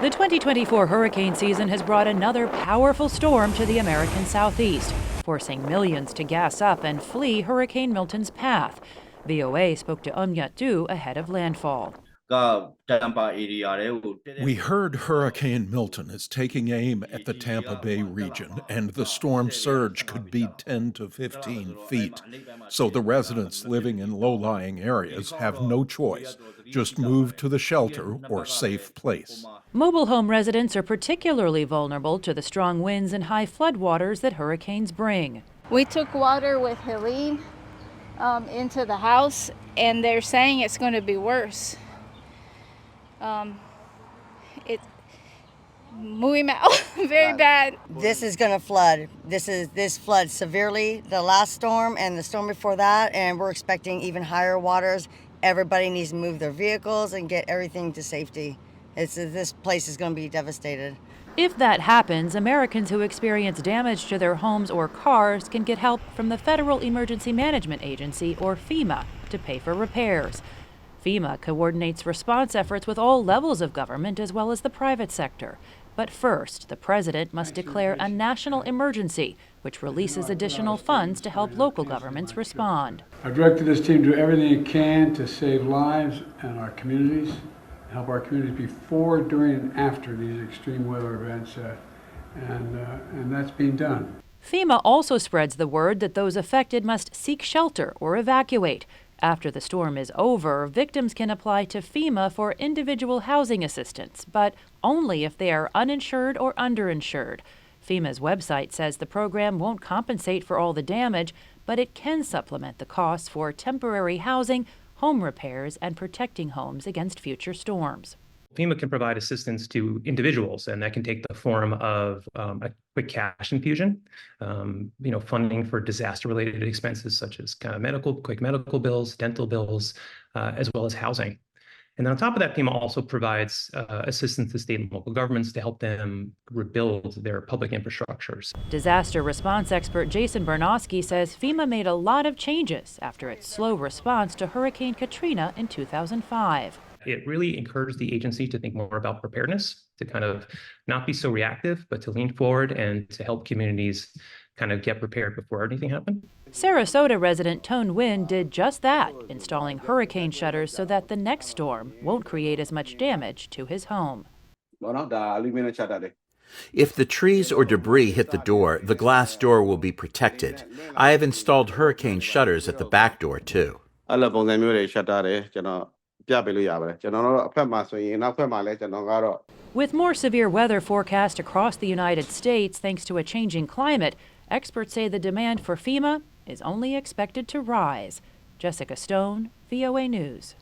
The 2024 hurricane season has brought another powerful storm to the American southeast, forcing millions to gas up and flee Hurricane Milton's path. VOA spoke to Tu ahead of landfall. We heard Hurricane Milton is taking aim at the Tampa Bay region, and the storm surge could be 10 to 15 feet. So the residents living in low-lying areas have no choice. Just move to the shelter or safe place. Mobile home residents are particularly vulnerable to the strong winds and high floodwaters that hurricanes bring. We took water with Helene into the house, and they're saying it's going to be worse. It's moving out very bad. This is going to flood. This floods severely, the last storm and the storm before that, and we're expecting even higher waters. Everybody needs to move their vehicles and get everything to safety. This place is going to be devastated. If that happens, Americans who experience damage to their homes or cars can get help from the Federal Emergency Management Agency, or FEMA, to pay for repairs. FEMA coordinates response efforts with all levels of government as well as the private sector. But first, the president must declare a national emergency, which releases additional funds to help local governments respond. I've directed this team to do everything it can to save lives and our communities, help our communities before, during, and after these extreme weather events, and that's being done. FEMA also spreads the word that those affected must seek shelter or evacuate. After the storm is over, victims can apply to FEMA for individual housing assistance, but only if they are uninsured or underinsured. FEMA's website says the program won't compensate for all the damage, but it can supplement the costs for temporary housing, home repairs, and protecting homes against future storms. FEMA can provide assistance to individuals, and that can take the form of a quick cash infusion, funding for disaster-related expenses such as kind of quick medical bills, dental bills, as well as housing. And then on top of that, FEMA also provides assistance to state and local governments to help them rebuild their public infrastructures. Disaster response expert Jason Bernowski says FEMA made a lot of changes after its slow response to Hurricane Katrina in 2005. It really encouraged the agency to think more about preparedness, to kind of not be so reactive, but to lean forward and to help communities kind of get prepared before anything happened. Sarasota resident Tone Wynn did just that, installing hurricane shutters so that the next storm won't create as much damage to his home. If the trees or debris hit the door, the glass door will be protected. I have installed hurricane shutters at the back door, too. With more severe weather forecast across the United States thanks to a changing climate, experts say the demand for FEMA is only expected to rise. Jessica Stone, VOA News.